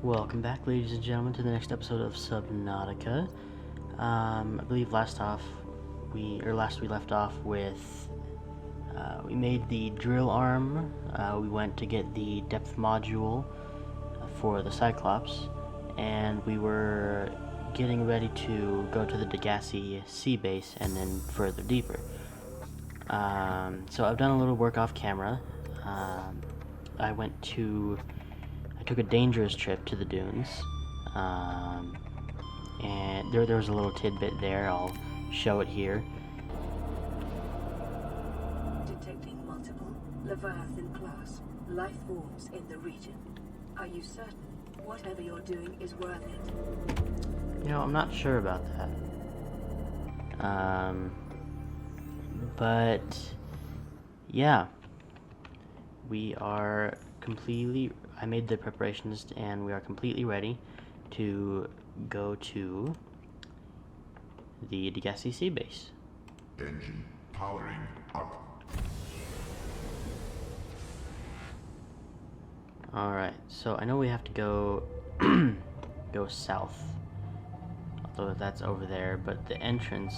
Welcome back, ladies and gentlemen, to the next episode of Subnautica. I believe last we left off with we made the drill arm. We went to get the depth module for the Cyclops, and we were getting ready to go to the Degasi sea base and then further deeper. So I've done a little work off camera. I took a dangerous trip to the dunes, and there was a little tidbit there. I'll show it here. Detecting multiple leviathan class life forms in the region. Are you certain whatever you're doing is worth it? You know, I'm not sure about that. But yeah, I made the preparations and we are completely ready to go to the Degasi sea base. Engine powering up. Alright, so I know we have to go go south, although that's over there, but the entrance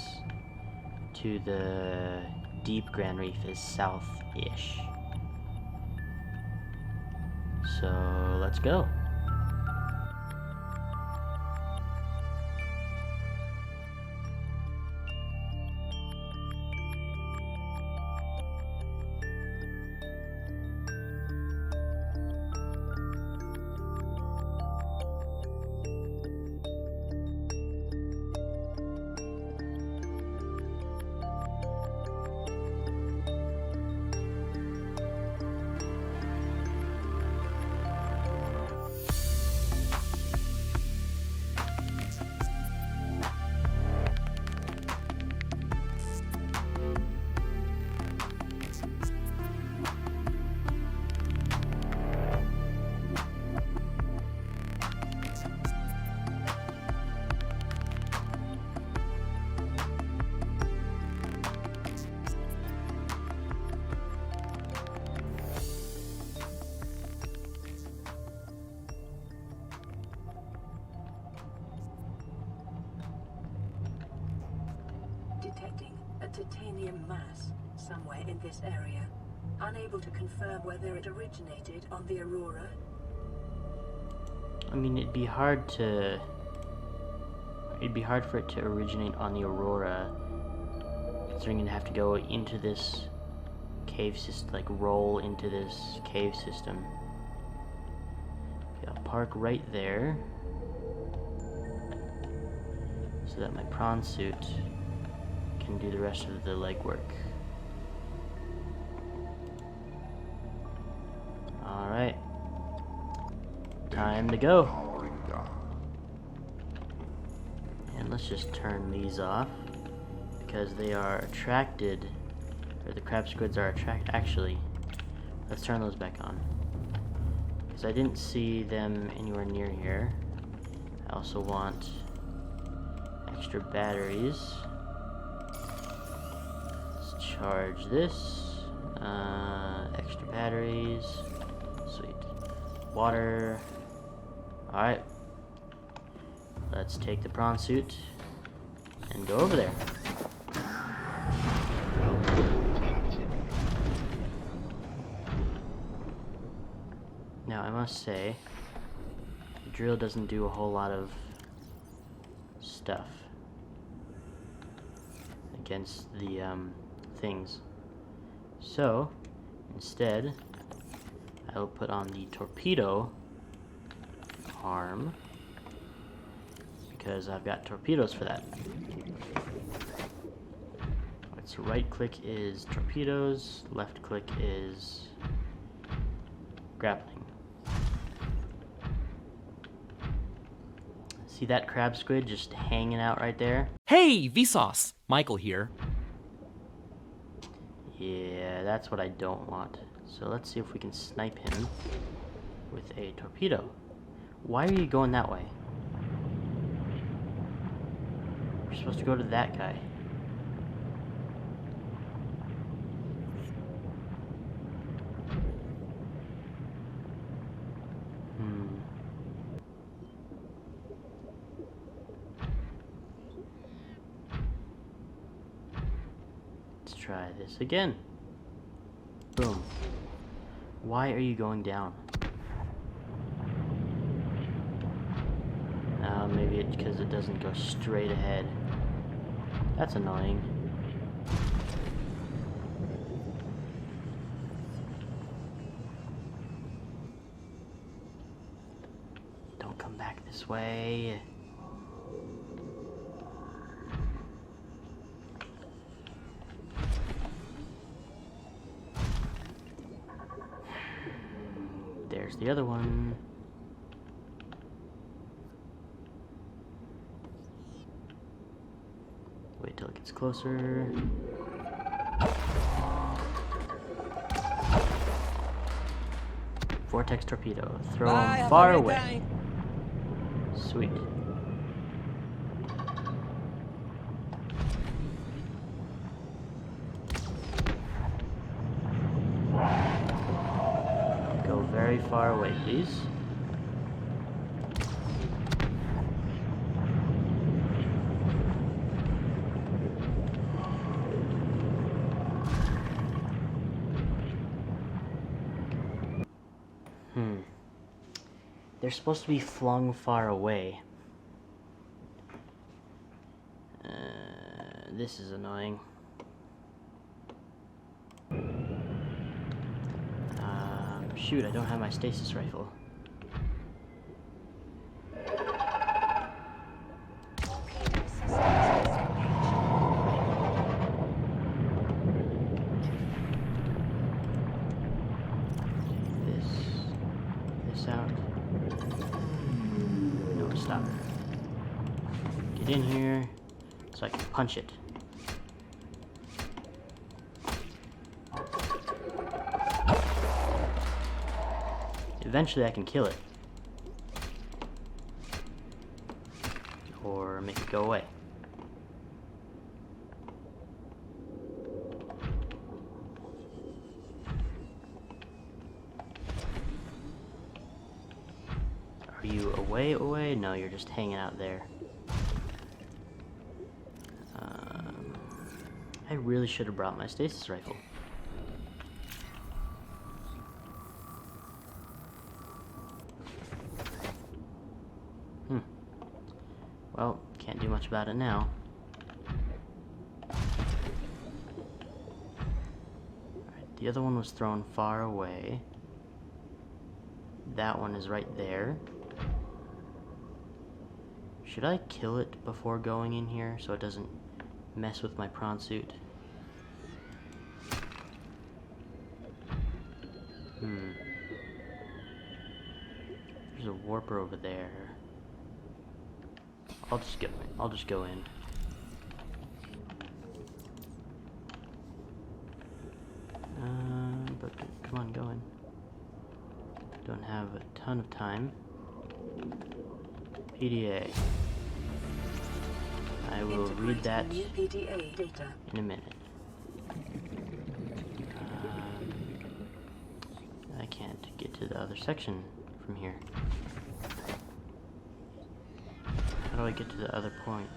to the Deep Grand Reef is south-ish. So let's go. Detecting a titanium mass somewhere in this area. Unable to confirm whether it originated on the Aurora. I mean, it'd be hard for it to originate on the Aurora, considering you'd have to go into this cave system, like roll into this cave system. Okay, I'll park right there so that my prawn suit can do the rest of the legwork. Alright. Time to go. Powering down. And let's just turn these off because they are attracted, or the crab squids are attracted. Actually, let's turn those back on because I didn't see them anywhere near here. I also want extra batteries. Let's charge this. Extra batteries. Sweet. Water. Alright. Let's take the prawn suit and go over there. Now, I must say, the drill doesn't do a whole lot of stuff against the things. So, instead, I will put on the torpedo arm because I've got torpedoes for that. Alright, so right click is torpedoes, left click is grappling. See that crab squid just hanging out right there? Hey, Vsauce! Michael here. Yeah, that's what I don't want. So let's see if we can snipe him with a torpedo. Why are you going that way? You're supposed to go to that guy. try this again. Boom. Why are you going down? Maybe it's because it doesn't go straight ahead. That's annoying. Don't come back this way. There's the other one. Wait till it gets closer. Vortex torpedo. Throw him far away. Sweet. Go very far away, please. They're supposed to be flung far away. This is annoying. Shoot, I don't have my stasis rifle. This out. No, stop. Get in here so I can punch it. Eventually I can kill it. Or make it go away. Are you away? No, you're just hanging out there. I really should have brought my stasis rifle. Well, can't do much about it now. Alright, the other one was thrown far away. That one is right there. Should I kill it before going in here so it doesn't mess with my prawn suit? There's a warper over there. I'll just go in. But come on, go in. Don't have a ton of time. PDA. I will read that in a minute. I can't get to the other section from here. How do I get to the other point?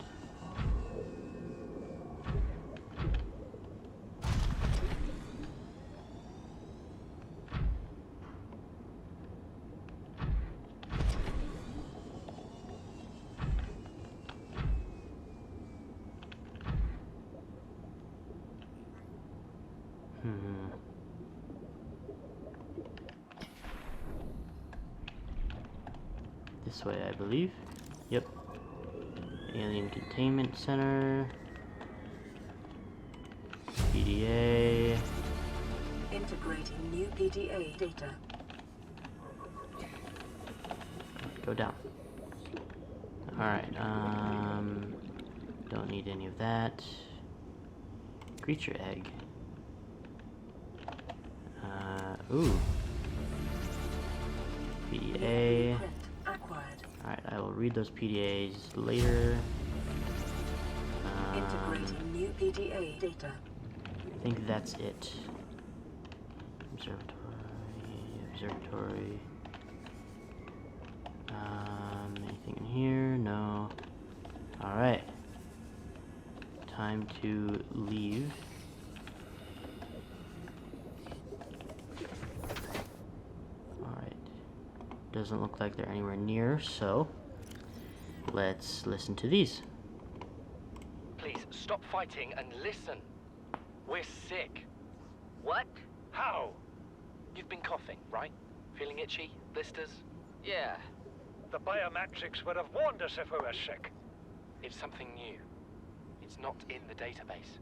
This way, I believe. Yep. Alien Containment Center. PDA. Integrating new PDA data. Go down. Alright, don't need any of that. Creature egg. Ooh. PDA. Alright, I will read those PDAs later. Integrating new PDA data. I think that's it. Observatory. Anything in here? No. Alright. Time to leave. Doesn't look like they're anywhere near, so let's listen to these. Please, stop fighting and listen. We're sick. What? How? You've been coughing, right? Feeling itchy? Blisters? Yeah. The biometrics would have warned us if we were sick. It's something new. It's not in the database.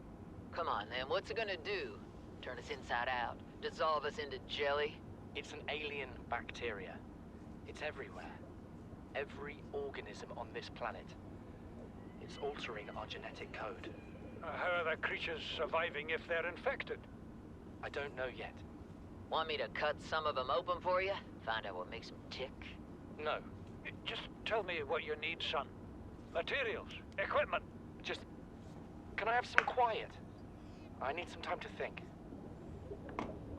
Come on, then. What's it gonna do? Turn us inside out? Dissolve us into jelly? It's an alien bacteria. It's everywhere. Every organism on this planet. It's altering our genetic code. How are the creatures surviving if they're infected? I don't know yet. Want me to cut some of them open for you? Find out what makes them tick? No. Just tell me what you need, son. Materials, equipment. Just... Can I have some quiet? I need some time to think.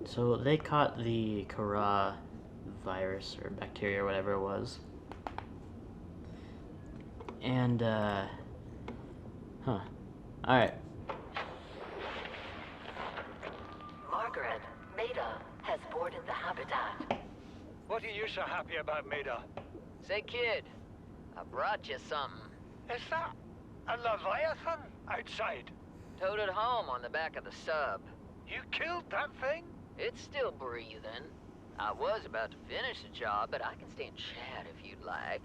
So they caught the Kharaa virus or bacteria or whatever it was. And, Alright. Margaret, Maida has boarded the habitat. What are you so happy about, Maida? Say, kid, I brought you something. Is that a leviathan outside? Towed it home on the back of the sub. You killed that thing? It's still breathing. I was about to finish the job, but I can stay and chat if you'd like.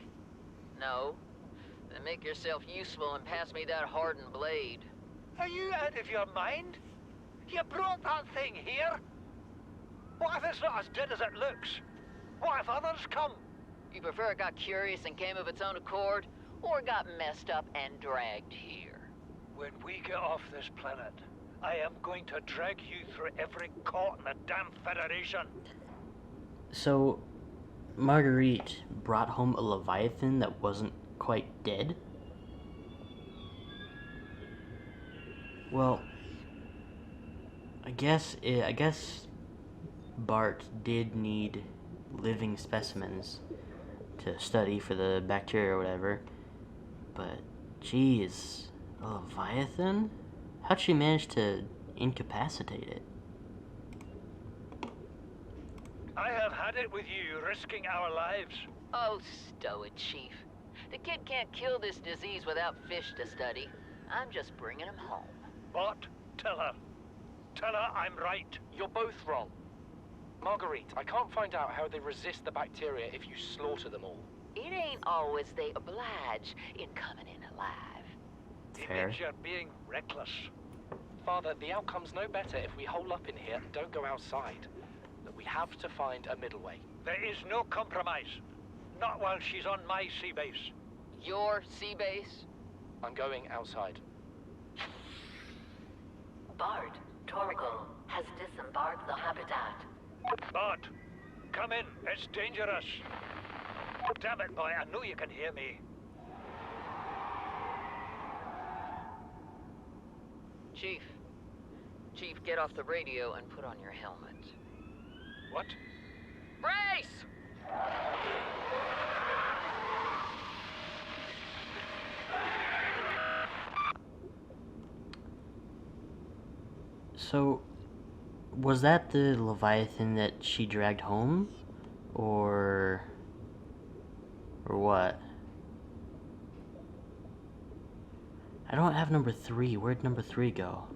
No? Then make yourself useful and pass me that hardened blade. Are you out of your mind? You brought that thing here? What if it's not as dead as it looks? What if others come? You prefer it got curious and came of its own accord, or got messed up and dragged here? When we get off this planet, I am going to drag you through every court in the damn Federation. So, Marguerite brought home a leviathan that wasn't quite dead? Well, I guess Bart did need living specimens to study for the bacteria or whatever, but geez, a leviathan? How'd she manage to incapacitate it? I have had it with you, risking our lives. Oh, stow it, Chief. The kid can't kill this disease without fish to study. I'm just bringing him home. What? Tell her. Tell her I'm right. You're both wrong. Marguerite, I can't find out how they resist the bacteria if you slaughter them all. It ain't always they oblige in coming in alive. It Fair. means you're being reckless. Father, the outcome's no better if we hole up in here and don't go outside. Look, we have to find a middle way. There is no compromise. Not while she's on my sea base. Your sea base? I'm going outside. Bart, Torgal has disembarked the habitat. Bart, come in. It's dangerous. Damn it, boy. I know you can hear me. Chief. Chief, get off the radio and put on your helmet. What? Brace! So, was that the leviathan that she dragged home? Or what? I don't have number 3. Where'd number 3 go?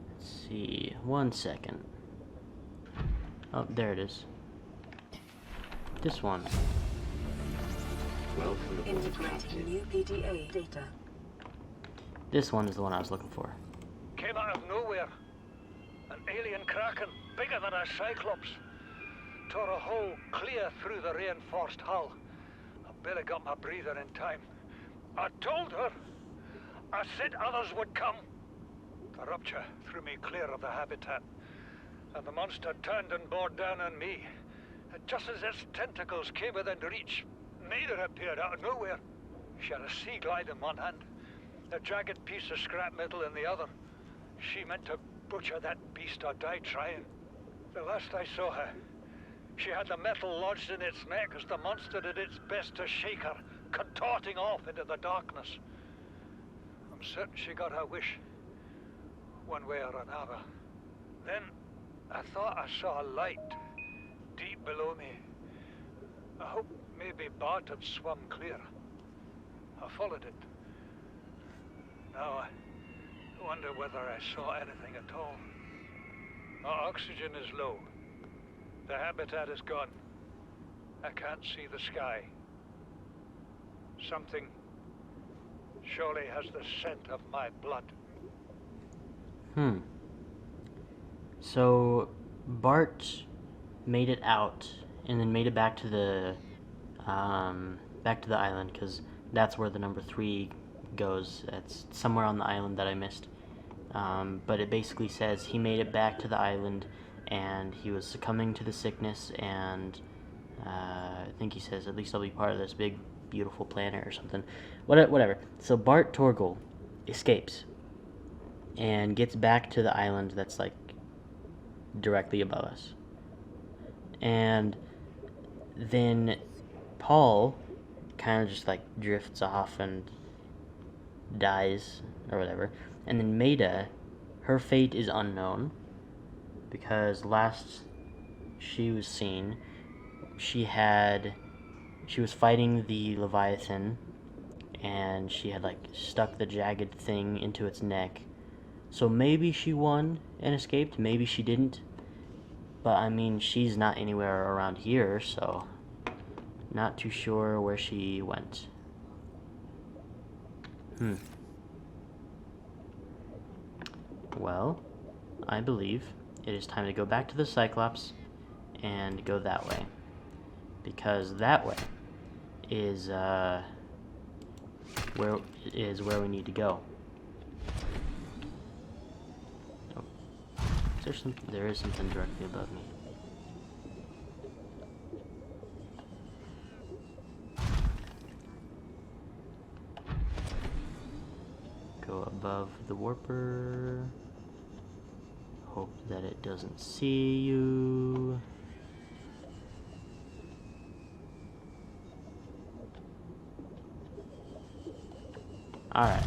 Let's see. 1 second. Oh, there it is. This one. Integrating new PDA data. This one is the one I was looking for. Came out of nowhere. An alien kraken, bigger than a cyclops. Tore a hole clear through the reinforced hull. I barely got my breather in time. I told her. I said others would come. The rupture threw me clear of the habitat, and the monster turned and bore down on me. And just as its tentacles came within reach, Maida appeared out of nowhere. She had a sea glide in one hand, a jagged piece of scrap metal in the other. She meant to butcher that beast or die trying. The last I saw her, she had the metal lodged in its neck as the monster did its best to shake her, contorting off into the darkness. I'm certain she got her wish. one way or another. Then I thought I saw a light deep below me. I hoped maybe Bart had swum clear. I followed it. Now I wonder whether I saw anything at all. Our oxygen is low. The habitat is gone. I can't see the sky. Something surely has the scent of my blood. So Bart made it out and then made it back to the island, because that's where the number 3 goes. It's somewhere on the island that I missed. But it basically says he made it back to the island and he was succumbing to the sickness, and I think he says, at least I'll be part of this big beautiful planet or something. Whatever. So Bart Torgal escapes and gets back to the island that's like directly above us. And then Paul kind of just like drifts off and dies or whatever. And then Maida, her fate is unknown, because last she was seen, she was fighting the leviathan, and she had like stuck the jagged thing into its neck. So maybe she won and escaped, maybe she didn't. But I mean, she's not anywhere around here, so not too sure where she went. Well, I believe it is time to go back to the Cyclops and go that way, because that way is where we need to go. Oh, is there something? There is something directly above me. Go above the warper. Hope that it doesn't see you. Alright.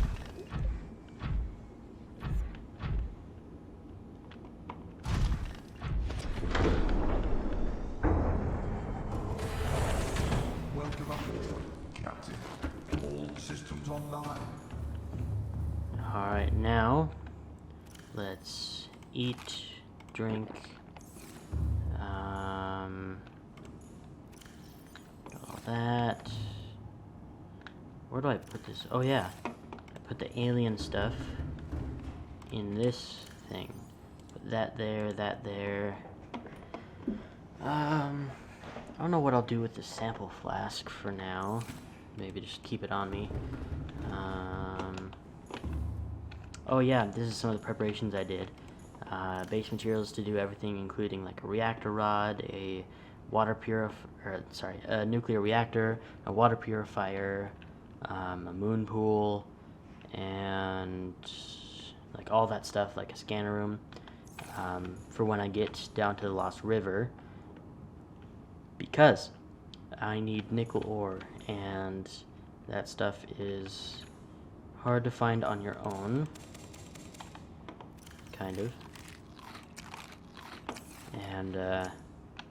Welcome aboard, Captain. All systems online. Alright, now let's eat, drink, all that. Where do I put this? Oh yeah, I put the alien stuff in this thing. Put that there, that there. I don't know what I'll do with the sample flask for now. Maybe just keep it on me. Oh yeah, this is some of the preparations I did. Base materials to do everything, including like a reactor rod, a a nuclear reactor, a water purifier, a moon pool, and like all that stuff, like a scanner room, for when I get down to the Lost River, because I need nickel ore, and that stuff is hard to find on your own, kind of. And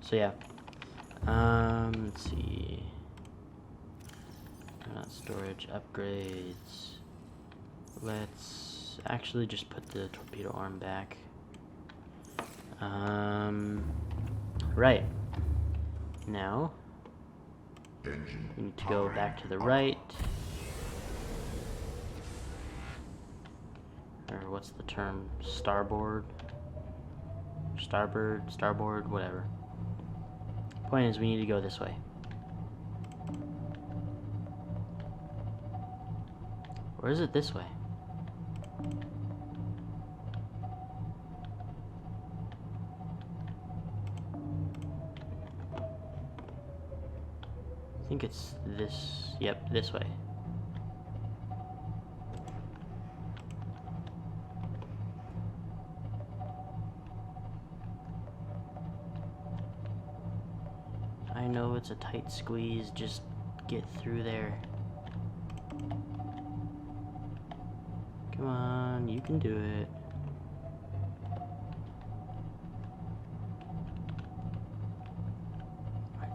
so yeah, let's see, not storage, upgrades. Let's actually just put the torpedo arm back. Right, now Engine we need to go powering back to the up. right, or what's the term, starboard, whatever. Point is, we need to go this way. Or is it this way? I think it's this, yep, this way. I know it's a tight squeeze, just get through there. Come on, you can do it.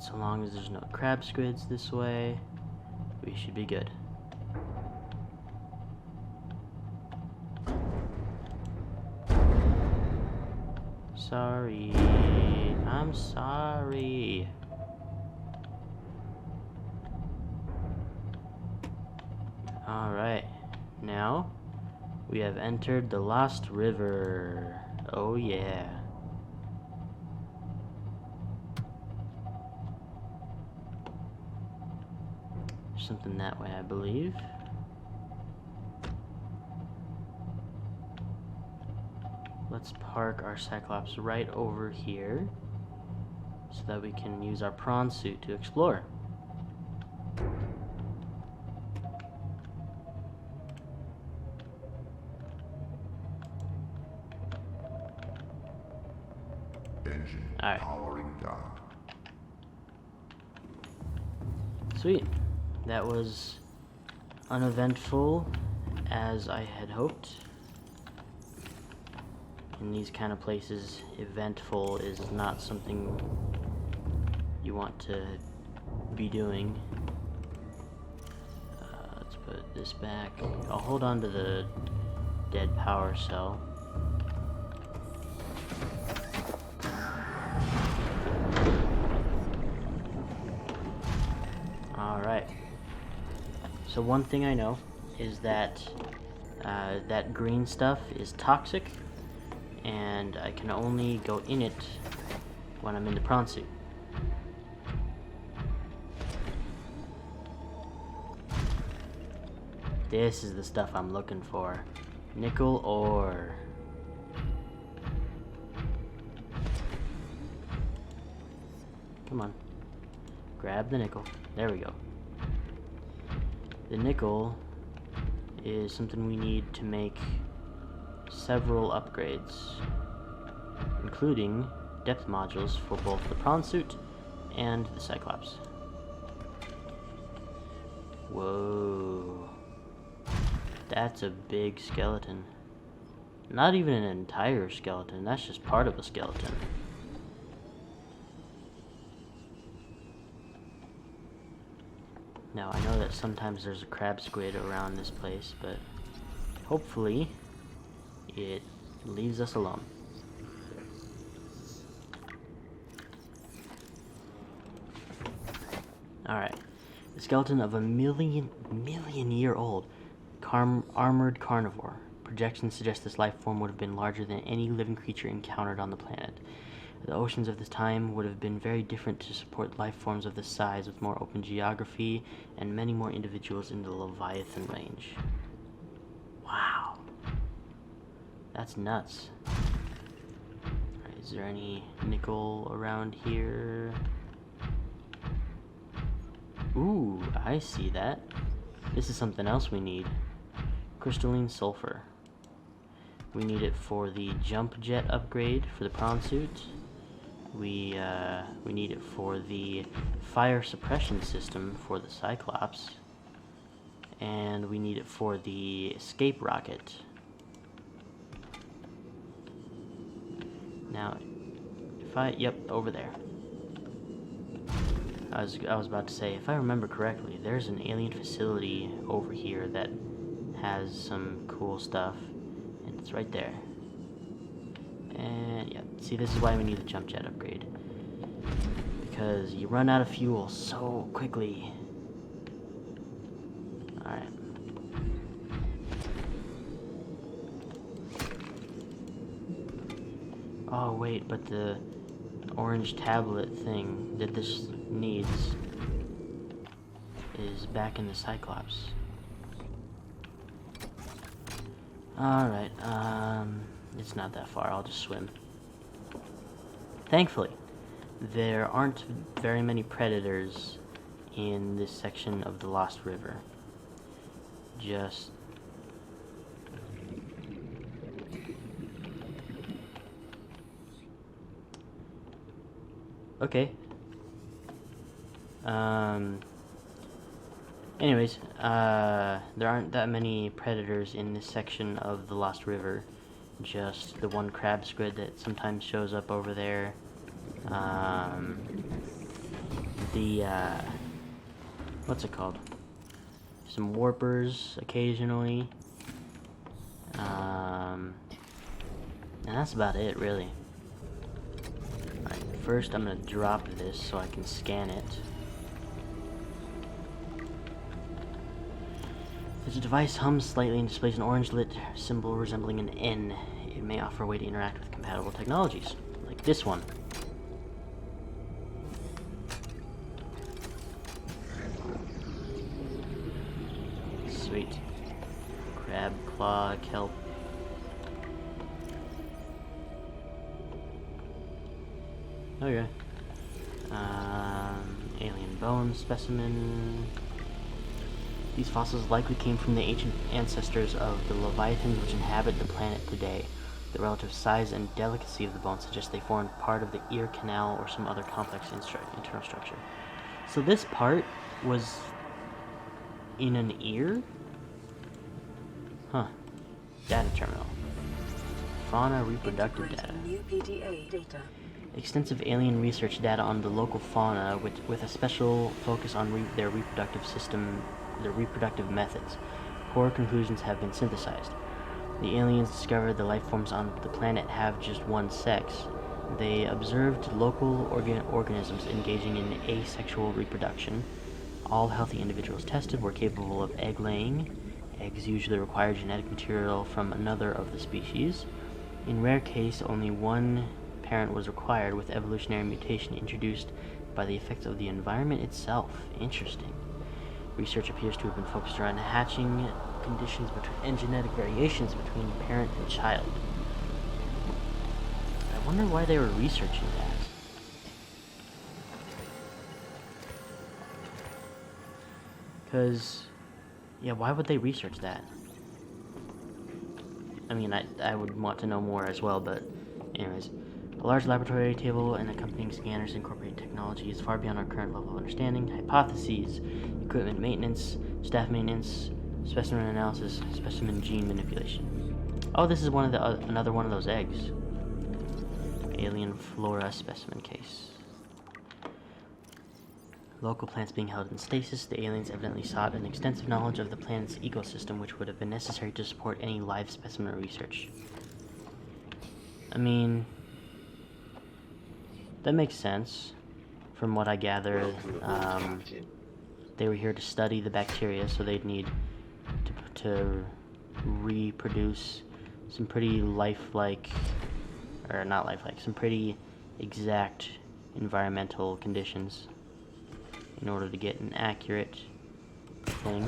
So long as there's no crab squids this way, we should be good. Sorry. I'm sorry. Alright. Now, we have entered the Lost River. Oh yeah. There's something that way, I believe. Let's park our Cyclops right over here so that we can use our prawn suit to explore. Engine Alright. powering down. Sweet. That was uneventful as I had hoped. In these kind of places, eventful is not something you want to be doing. Let's put this back. I'll hold on to the dead power cell. Alright. So one thing I know is that that green stuff is toxic, and I can only go in it when I'm in the prawn suit. This is the stuff I'm looking for. Nickel ore. Come on. Grab the nickel. There we go. The nickel is something we need to make several upgrades, including depth modules for both the prawn suit and the Cyclops. Whoa. That's a big skeleton. Not even an entire skeleton, that's just part of a skeleton. Now, I know that sometimes there's a crab squid around this place, but hopefully it leaves us alone. Alright. The skeleton of a million year old armored carnivore. Projections suggest this life form would have been larger than any living creature encountered on the planet. The oceans of this time would have been very different to support life forms of this size, with more open geography and many more individuals in the leviathan range. Wow. That's nuts. Alright, is there any nickel around here? Ooh, I see that. This is something else we need. Crystalline Sulfur. We need it for the jump jet upgrade for the prawn suit. We need it for the fire suppression system for the Cyclops. And we need it for the escape rocket. Now, yep, over there. I was about to say, if I remember correctly, there's an alien facility over here that has some cool stuff, and it's right there. And yeah, see, this is why we need the jump jet upgrade, because you run out of fuel so quickly. Alright. Oh wait, but the orange tablet thing that this needs is back in the Cyclops. Alright, it's not that far, I'll just swim. Thankfully, there aren't very many predators in this section of the Lost River. Just... okay. Anyways, there aren't that many predators in this section of the Lost River. Just the one crab squid that sometimes shows up over there. the, what's it called? Some warpers occasionally. And that's about it, really. Alright, first I'm gonna drop this so I can scan it. If the device hums slightly and displays an orange lit symbol resembling an N, it may offer a way to interact with compatible technologies, like this one. Sweet. Crab, claw, kelp. Okay. Alien bone specimen. These fossils likely came from the ancient ancestors of the leviathans which inhabit the planet today. The relative size and delicacy of the bones suggest they formed part of the ear canal or some other complex internal structure. So this part was in an ear? Huh. Data terminal. Fauna reproductive data. New PDA data. Extensive alien research data on the local fauna with a special focus on their reproductive system, their reproductive methods. Core conclusions have been synthesized. The aliens discovered the life forms on the planet have just one sex. They observed local organisms engaging in asexual reproduction. All healthy individuals tested were capable of egg laying. Eggs usually require genetic material from another of the species. In rare case, only one parent was required, with evolutionary mutation introduced by the effects of the environment itself. Interesting. Research appears to have been focused around hatching conditions and genetic variations between parent and child. I wonder why they were researching that. Because, yeah, why would they research that? I mean, I would want to know more as well, but anyways. A large laboratory table and accompanying scanners incorporate technology is far beyond our current level of understanding. Hypotheses, equipment maintenance, staff maintenance, specimen analysis, specimen gene manipulation. Oh, this is one of the another one of those eggs. Alien flora specimen case. Local plants being held in stasis, the aliens evidently sought an extensive knowledge of the planet's ecosystem, which would have been necessary to support any live specimen research. I mean, that makes sense. From what I gather, they were here to study the bacteria, so they'd need to reproduce some pretty lifelike, or not lifelike, some pretty exact environmental conditions in order to get an accurate thing.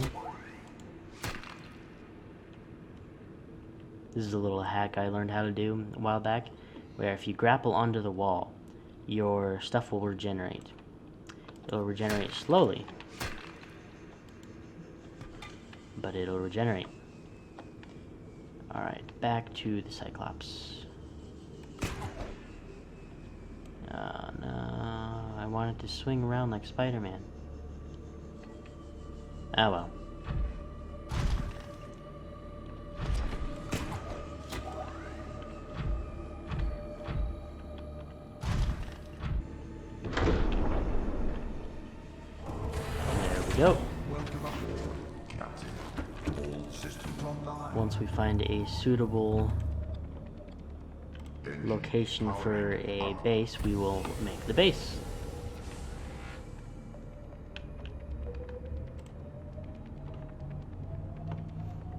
This is a little hack I learned how to do a while back, where if you grapple onto the wall, your stuff will regenerate. It'll regenerate slowly, but it'll regenerate. Alright, back to the Cyclops. Oh no, I wanted to swing around like Spider-Man. Oh well. Go. Once we find a suitable location for a base, we will make the base.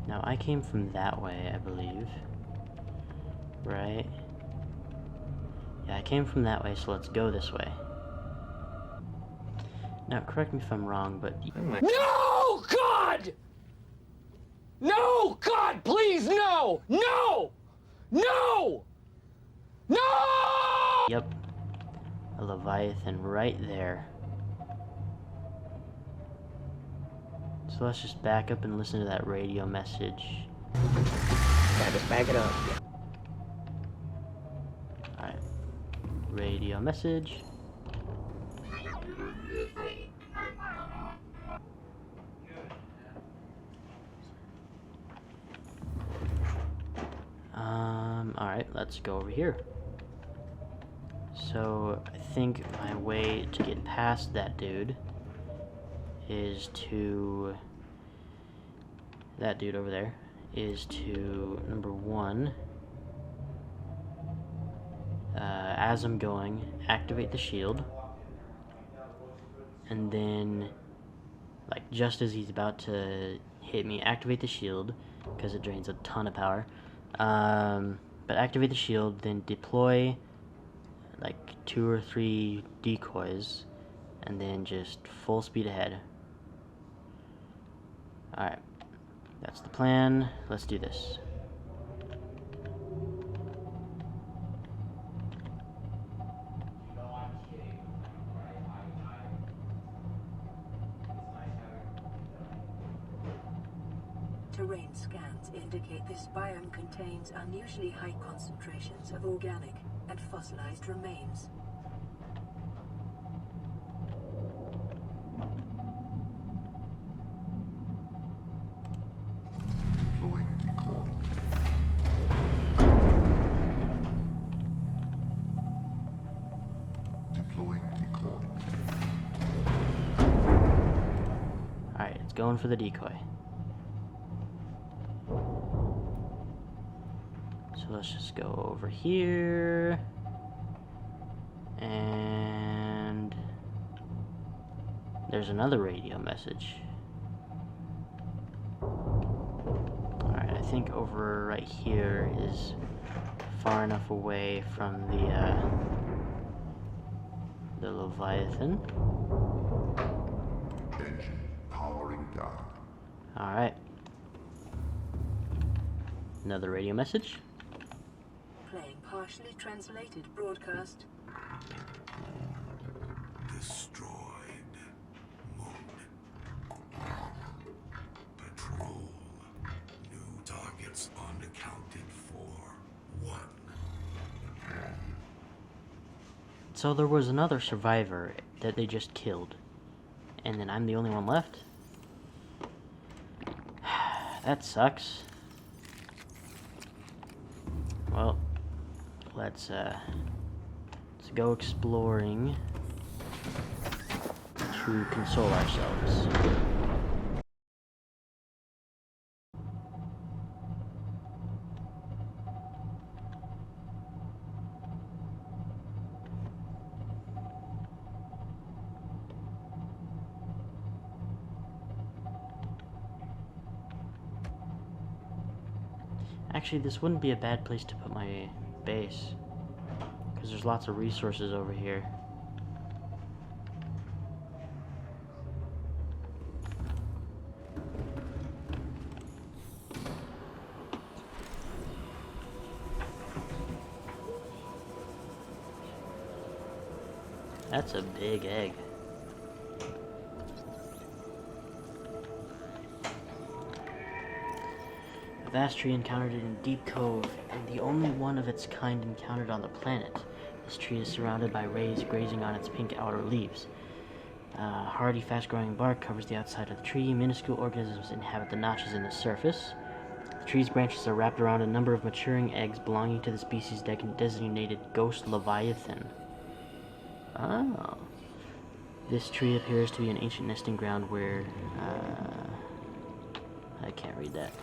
Now, I came from that way, I believe. Right? Yeah, I came from that way, so let's go this way. Now, correct me if I'm wrong, but... No, God! No, God, please, no! No! No! No! Yep. A leviathan right there. So let's just back up and listen to that radio message. Gotta just back it up. Alright. Radio message. Alright, let's go over here. So I think my way to get past that dude is to... that dude over there is to, number one, as I'm going, activate the shield, and then, like, just as he's about to hit me, activate the shield, because it drains a ton of power, but activate the shield, then deploy, like, 2 or 3 decoys, and then just full speed ahead. Alright, that's the plan. Let's do this. Terrain scans indicate this biome contains unusually high concentrations of organic and fossilized remains. Deploying decoy. Deploying decoy. Alright, it's going for the decoy. So let's just go over here. And there's another radio message. Alright, I think over right here is far enough away from the leviathan. Engine powering down. Alright. Another radio message. Playing partially translated broadcast. Destroyed. Moon. Patrol. New targets unaccounted for. 1. So there was another survivor that they just killed. And then I'm the only one left? That sucks. Well, let's go exploring to console ourselves. Actually, this wouldn't be a bad place to put my base, because there's lots of resources over here. That's a big egg. A vast tree encountered in Deep Cove, and the only one of its kind encountered on the planet. This tree is surrounded by rays grazing on its pink outer leaves. Hardy, fast-growing bark covers the outside of the tree. Minuscule organisms inhabit the notches in the surface. The tree's branches are wrapped around a number of maturing eggs belonging to the species designated Ghost Leviathan. Oh. This tree appears to be an ancient nesting ground where... I can't read that.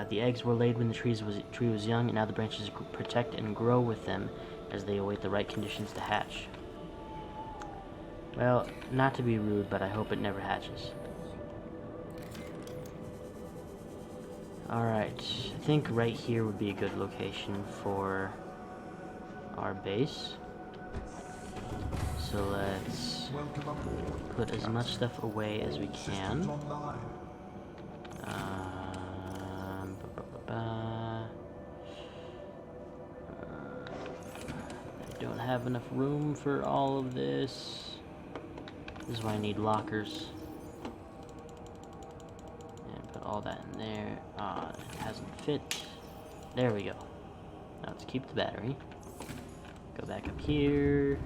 The eggs were laid when the tree was young, and now the branches protect and grow with them as they await the right conditions to hatch. Well, not to be rude, but I hope it never hatches. Alright, I think right here would be a good location for our base. So let's put as much stuff away as we can. I don't have enough room for all of this. This is why I need lockers. And put all that in there. It hasn't fit. There we go. Now let's keep the battery. Go back up here.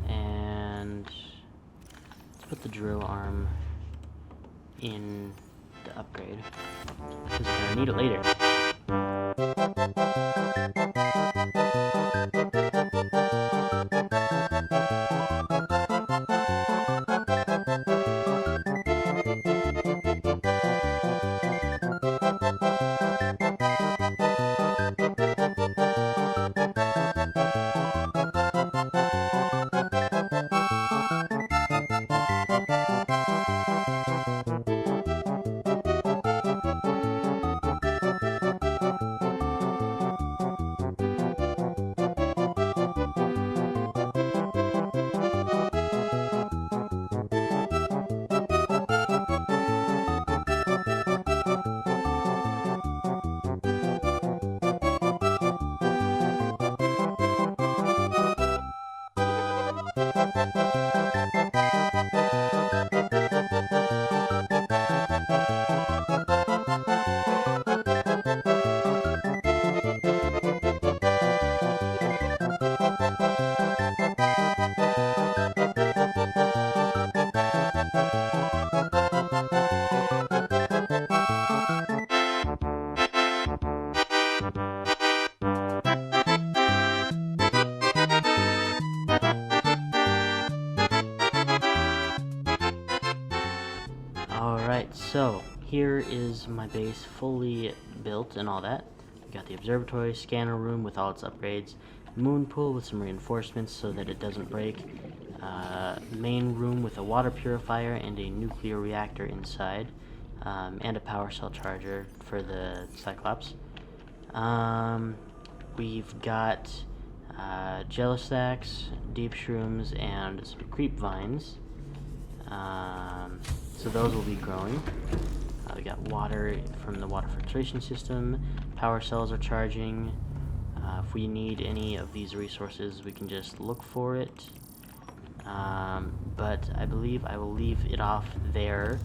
And let's put the drill arm in the upgrade, because we're gonna need it later. Alright, so here is my base fully built and all that. We got the observatory, scanner room with all its upgrades, moon pool with some reinforcements so that it doesn't break, main room with a water purifier and a nuclear reactor inside, and a power cell charger for the Cyclops. We've got jello stacks, deep shrooms, and some creep vines. So those will be growing. We got water from the water filtration system. Power cells are charging. If we need any of these resources, we can just look for it. But I believe I will leave it off there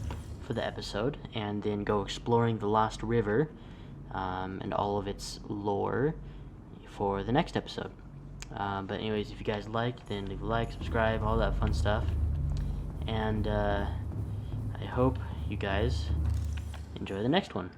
for the episode, and then go exploring the Lost River and all of its lore for the next episode. But anyways, if you guys liked, then leave a like, subscribe, all that fun stuff. And I hope you guys enjoy the next one.